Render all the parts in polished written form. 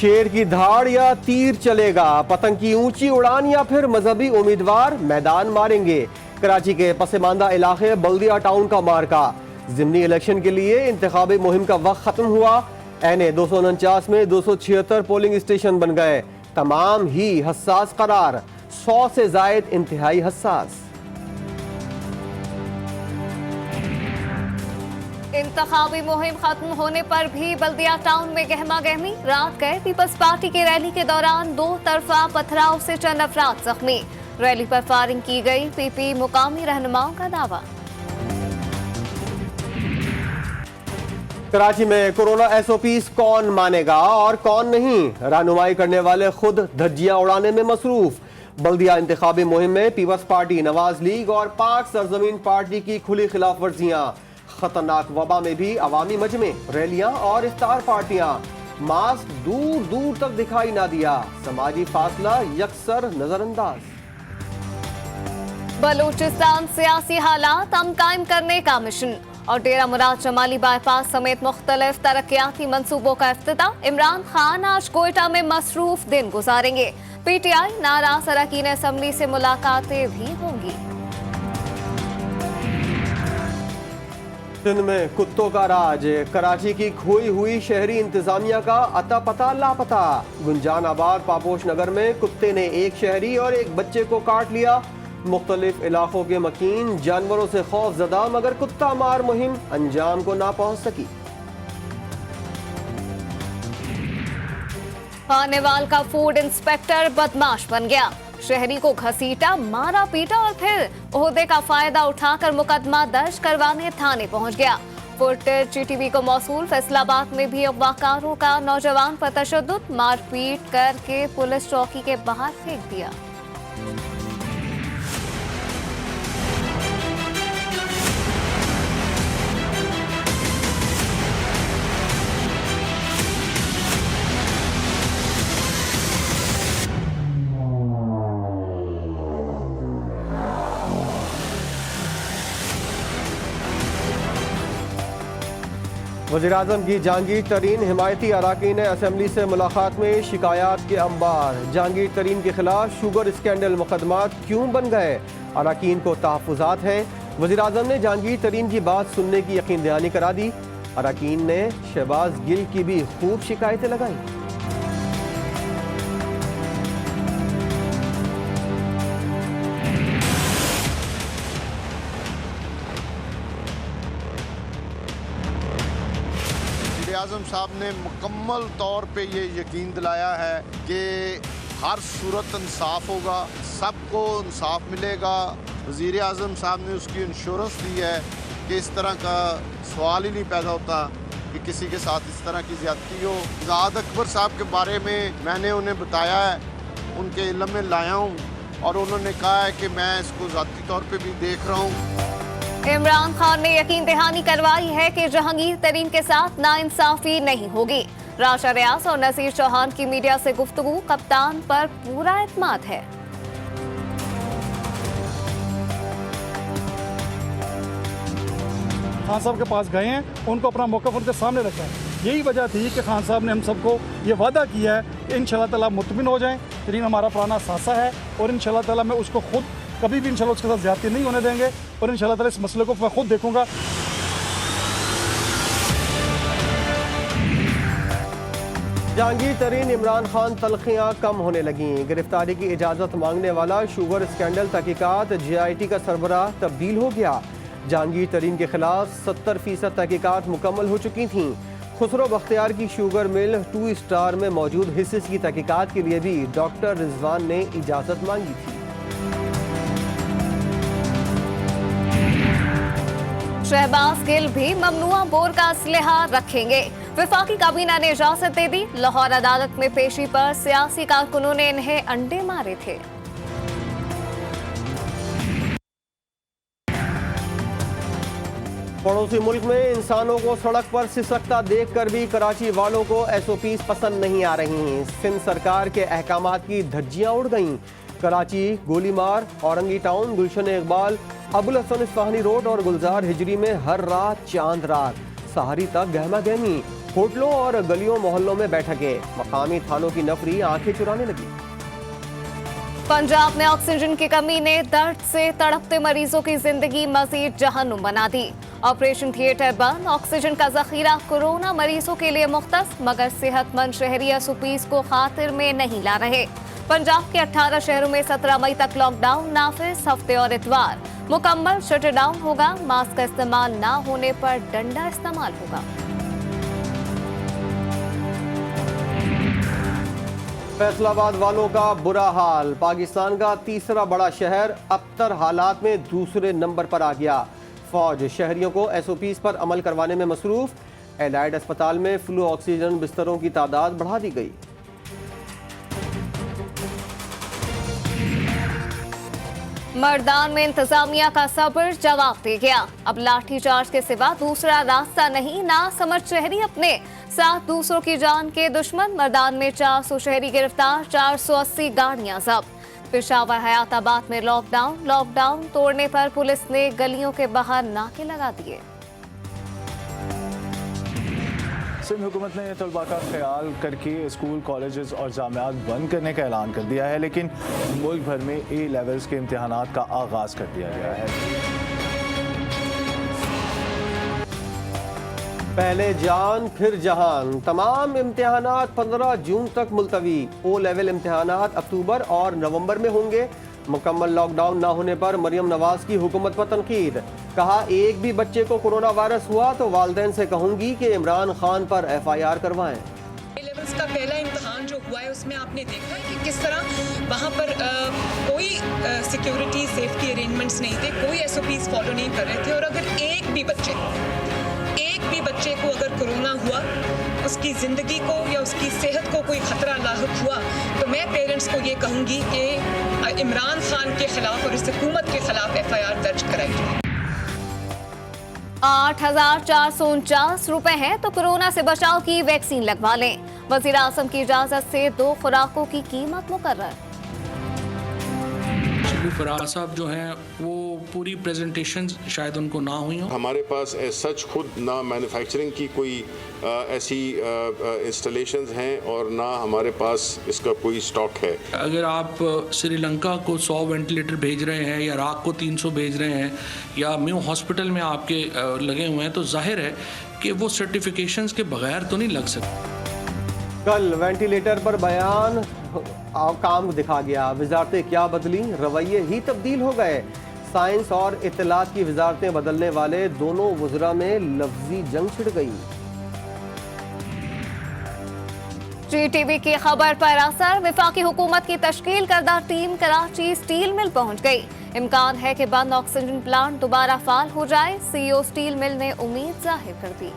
शेर की धाड़ या तीर चलेगा, पतंग की ऊंची उड़ान या फिर मजहबी उम्मीदवार मैदान मारेंगे। कराची के पसमानदा इलाके बल्दिया टाउन का मार्का। जिमनी इलेक्शन के लिए इंतखाबी मुहिम का वक्त खत्म हुआ। एनए 249 में 276 पोलिंग स्टेशन बन गए। तमाम ही हसास करार, 100 से जायद इंतहाई हसास। इंतखाबी मुहिम खत्म होने पर भी बल्दिया टाउन में गहमा गहमी। रात गए पीपल्स पार्टी की रैली के दौरान दो तरफा पथराव से चंद अफराद जख्मी। रैली पर फायरिंग की गई, पीपी मुकामी रहनुमाओं का दावा। कराची में कोरोना एसओपीज कौन मानेगा और कौन नहीं, रहनुमाई करने वाले खुद धज्जियां उड़ाने में मसरूफ। बल्दिया इंतखाबी मुहिम में पीपल्स पार्टी, नवाज लीग और पाक सरजमीन पार्टी की खुली खिलाफ वर्जियां। खतरनाक वबा में भी अवामी मजमे, रैलियां और इफ्तार पार्टियां। मास्क दूर दूर तक दिखाई ना दिया, समाजी फासला यकसर नजरअंदाज। बलूचिस्तान सियासी हालात हम कायम करने का मिशन और डेरा मुराद जमाली बाईपास समेत मुख्तलिफ तरक्याती मंसूबों का इफ्तिताह। इमरान खान आज कोयटा में मसरूफ दिन गुजारेंगे। पीटीआई नाराज अरकान असम्बली से मुलाकातें भी होंगी। सिंध में कुत्तों का राज, कराची की खोई हुई शहरी इंतजामिया का अता पता लापता। गुंजानाबाद पापोश नगर में कुत्ते ने एक शहरी और एक बच्चे को काट लिया। मुख्तलिफ इलाकों के मकीन जानवरों से खौफजदा, मगर कुत्ता मार मुहिम अंजाम को ना पहुंच सकी। खानेवाल का फूड इंस्पेक्टर बदमाश बन गया। शहरी को घसीटा, मारा पीटा और फिर ओहदे का फायदा उठाकर मुकदमा दर्ज करवाने थाने पहुंच गया। फुटेज जीटीवी को मौसूल। फैसलाबाद में भी अगवाकारों का नौजवान पर तशद्दुद, मारपीट करके पुलिस चौकी के बाहर फेंक दिया। वज़ीर-ए-आज़म की जहांगीर तरीन हिमायती अरकान असम्बली से मुलाकात में शिकायत के अंबार। जहांगीर तरीन के खिलाफ शुगर स्कैंडल मुकदमात क्यों बन गए, अरकान को तहफ़्फ़ुज़ात हैं। वज़ीर-ए-आज़म ने जहांगीर तरीन की बात सुनने की यकीन दहानी करा दी। अरकान ने शहबाज गिल की भी खूब शिकायतें लगाई। आज़म साहब ने मुकम्मल तौर पे ये यकीन दिलाया है कि हर सूरत इंसाफ होगा, सबको इंसाफ मिलेगा। वज़ीर आज़म साहब ने उसकी इंश्योरेंस दी है कि इस तरह का सवाल ही नहीं पैदा होता कि किसी के साथ इस तरह की ज़्यादती हो। ज़ाद अकबर साहब के बारे में मैंने उन्हें बताया है, उनके इल्म में लाया हूँ और उन्होंने कहा है कि मैं इसको ज़ाती तौर पर भी देख रहा हूँ। इमरान खान ने यकीन दहानी करवाई है कि जहांगीर तरीन के साथ नाइंसाफी नहीं होगी। राशा रियाज और नसीर चौहान की मीडिया से गुफ्तगू, कप्तान पर पूरा एतमाद है। खान साहब के पास गए हैं, उनको अपना मौक़िफ़ उनके सामने रखा है। यही वजह थी कि खान साहब ने हम सबको ये वादा किया है कि इंशाअल्लाह ताला मुतमिन हो जाएं। तरीन हमारा पुराना सासा है और इंशाअल्लाह ताला मैं उसको खुद कभी भी इंशाल्लाह उसके साथ ज़्यादती नहीं होने देंगे और इंशाल्लाह ताला इस मसले को मैं खुद देखूंगा। जहांगीर तरीन, इमरान खान तलखियां कम होने लगी। गिरफ्तारी की इजाज़त मांगने वाला शुगर स्कैंडल तहकीकात JIT का सरबराह तब्दील हो गया। जहांगीर तरीन के खिलाफ 70% तहकीकात मुकम्मल हो चुकी थीं। खुसरो बख्तियार की शुगर मिल 2 स्टार में मौजूद हिस्से की तहकीकात के लिए भी डॉक्टर रिजवान ने इजाज़त मांगी थी। शहबाज गिल भी ममनुआ बोर का असलहा रखेंगे। वफाकी काबीना ने इजाजत दे दी। लाहौर अदालत में पेशी पर सियासी कारकुनों ने इन्हें अंडे मारे थे। पड़ोसी मुल्क में इंसानों को सड़क पर सिसकता देखकर भी कराची वालों को SOPs पसंद नहीं आ रही। सिंध सरकार के अहकामात की धज्जियां उड़ गईं। कराची, गोलीमार, औरंगी टाउन, गुलशन इकबाल, अबुल हसन इस्फहानी रोड और गुलजार हिजरी में हर रात चांद रात, सहारी तक गहमा गहमी। होटलों और गलियों मोहल्लों में बैठकें, मकामी थानों की नफरी आंखें चुराने लगी। पंजाब में ऑक्सीजन की कमी ने दर्द से तड़पते मरीजों की जिंदगी मजीद जहन्नुम बना दी। ऑपरेशन थिएटर बंद, ऑक्सीजन का जखीरा कोरोना मरीजों के लिए मुख्तस, मगर सेहतमंद शहरी एसओपीज को खातिर में नहीं ला रहे। पंजाब के 18 शहरों में 17 मई तक लॉकडाउन नाफिज, हफ्ते और इतवार मुकम्मल शटडाउन होगा। मास्क का इस्तेमाल ना होने पर डंडा इस्तेमाल होगा। फैसलाबाद वालों का बुरा हाल, पाकिस्तान का तीसरा बड़ा शहर अबतर हालात में दूसरे नंबर पर आ गया। फौज शहरियों को एसओपीज पर अमल करवाने में मसरूफ। एलाइड अस्पताल में फ्लू ऑक्सीजन बिस्तरों की तादाद बढ़ा दी गई। मर्दान में इंतजामिया का सब्र जवाब दे गया। अब लाठीचार्ज के सिवा दूसरा रास्ता नहीं। ना समझ शहरी अपने साथ दूसरों की जान के दुश्मन। मर्दान में 400 शहरी गिरफ्तार, 480 गाड़ियां जब्त। पेशावर हयाताबाद में लॉकडाउन तोड़ने पर पुलिस ने गलियों के बाहर नाके लगा दिए। सिंध हुकूमत ने तलबा का ख्याल करके स्कूल, कॉलेजेस और जामियात बंद करने का ऐलान कर दिया है, लेकिन मुल्क भर में ए लेवल्स के इम्तिहानात का आगाज़ कर दिया गया है। पहले जान फिर जहान, तमाम इम्तिहानात 15 जून तक मुलतवी। ओ लेवल इम्तिहानात अक्टूबर और नवंबर में होंगे। मुकम्मल लॉकडाउन ना होने पर मरियम नवाज की हुकूमत पर तनकीद। कहा, एक भी बच्चे को कोरोना वायरस हुआ तो वालिदैन से कहूंगी कि इमरान खान पर FIR करवाएं। लेवल्स का पहला इम्तहान जो हुआ है उसमें आपने देखा है कि किस तरह वहाँ पर कोई सिक्योरिटी सेफ्टी अरेंजमेंट्स नहीं थे, कोई SOPs फॉलो नहीं कर रहे थे। और अगर एक भी बच्चे को अगर कोरोना हुआ, उसकी ज़िंदगी को या उसकी सेहत को कोई खतरा लाहिक हुआ, तो मैं पेरेंट्स को ये कहूँगी कि इमरान खान के खिलाफ और इस हुकूमत के खिलाफ FIR दर्ज कराई जाए। 8,449 रुपए हैं तो कोरोना से बचाव की वैक्सीन लगवा लें। वजीर आजम की इजाजत से 2 खुराकों की कीमत मुकर्रर। फराज साहब जो हैं वो पूरी प्रेजेंटेशन शायद उनको ना हुई हो। हमारे पास सच खुद ना मैन्युफैक्चरिंग की कोई ऐसी इंस्टॉलेशंस हैं और ना हमारे पास इसका कोई स्टॉक है। अगर आप श्रीलंका को 100 वेंटिलेटर भेज रहे हैं या इराक को 300 भेज रहे हैं या म्यू हॉस्पिटल में आपके लगे हुए हैं, तो जाहिर है कि वो सर्टिफिकेशंस के बगैर तो नहीं लग सकते। कल वेंटिलेटर पर बयान काम दिखा गया। वजारतें क्या बदली, रवैये ही तब्दील हो गए। साइंस और इत्तलात की वजारतें बदलने वाले दोनों वज़रा में लफ्जी जंग छिड़ गई। GTV की खबर पर असर, विफाकी हुकूमत की तश्कील करदा टीम कराची स्टील मिल पहुंच गई। इम्कान है कि बंद ऑक्सीजन प्लांट दोबारा फाल हो जाए। CEO स्टील मिल ने उम्मीद जाहिर कर दी।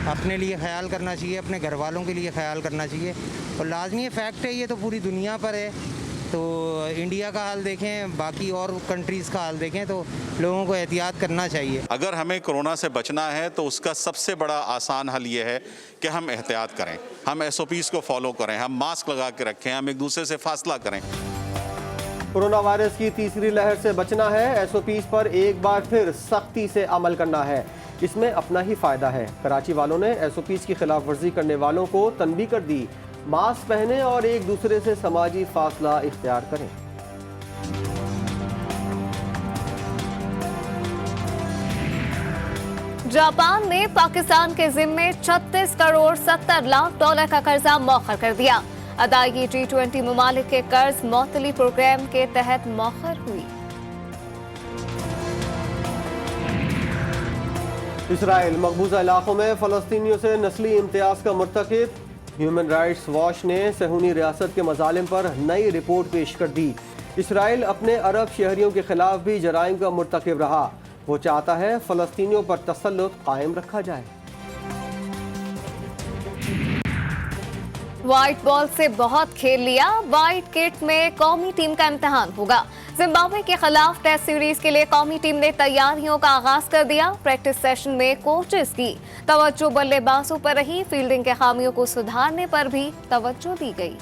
अपने लिए ख्याल करना चाहिए, अपने घर वालों के लिए ख्याल करना चाहिए और लाजमी फैक्ट है, ये तो पूरी दुनिया पर है। तो इंडिया का हाल देखें, बाकी और कंट्रीज़ का हाल देखें तो लोगों को एहतियात करना चाहिए। अगर हमें कोरोना से बचना है तो उसका सबसे बड़ा आसान हल ये है कि हम एहतियात करें, हम SOPs को फॉलो करें, हम मास्क लगा के रखें, हम एक दूसरे से फासला करें। कोरोना वायरस की तीसरी लहर से बचना है। SOPs पर एक बार फिर सख्ती से अमल करना है, इसमें अपना ही फायदा है। कराची वालों ने SOPs की खिलाफ वर्जी करने वालों को तनबीह कर दी। मास्क पहने और एक दूसरे से समाजी फासला इख्तियार करें। जापान ने पाकिस्तान के जिम्मे 36 करोड़ 70 लाख डॉलर का कर्जा मौखर कर दिया। अदायगी G20 ममालिक के कर्ज मौतली प्रोग्राम के तहत मौखर हुई। इसराइल मकबूजा इलाकों में फ़लस्तीनियों से नस्ली इम्तियाज़ का मुर्तकिब। ह्यूमन राइट्स वॉच ने सहूनी रियासत के मजालिम पर नई रिपोर्ट पेश कर दी। इसराइल अपने अरब शहरियों के खिलाफ भी जराइम का मुर्तकिब रहा। वो चाहता है फ़लस्तीनियों पर तसल्लुत कायम रखा जाए। व्हाइट बॉल से बहुत खेल लिया। व्हाइट किट में कौमी टीम का इम्तिहान होगा। जिम्बाब्वे के खिलाफ टेस्ट सीरीज के लिए कौमी टीम ने तैयारियों का आगाज कर दिया। प्रैक्टिस सेशन में कोचेस की तवज्जो बल्लेबाजों पर रही। फील्डिंग के खामियों को सुधारने पर भी तवज्जो दी गई।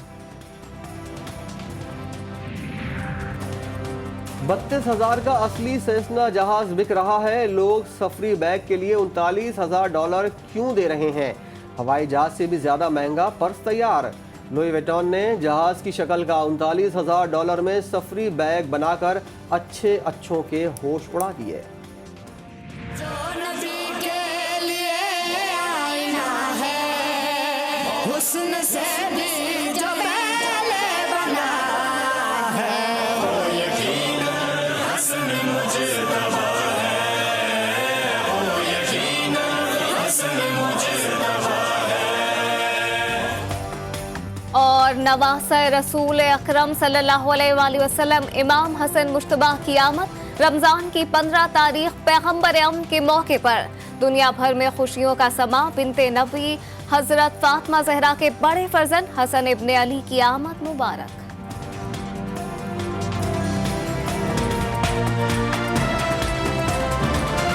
32,000 का असली सेस्ना जहाज बिक रहा है। लोग सफरी बैग के लिए $39,000 क्यों दे रहे हैं? हवाई जहाज से भी ज्यादा महंगा पर्स तैयार। लुई विटॉन ने जहाज की शक्ल का $39,000 में सफरी बैग बनाकर अच्छों के होश उड़ा दिए। और नवासे रसूल अकरम सल्लल्लाहु अलैहि वसल्लम इमाम हसन मुश्तबा की आमद। रमजान की 15 तारीख पैगंबर अमन के मौके पर दुनिया भर में खुशियों का समा। बिनते नबी हजरत फातिमा ज़हरा के बड़े फर्जंद हसन इब्ने अली की आमद मुबारक।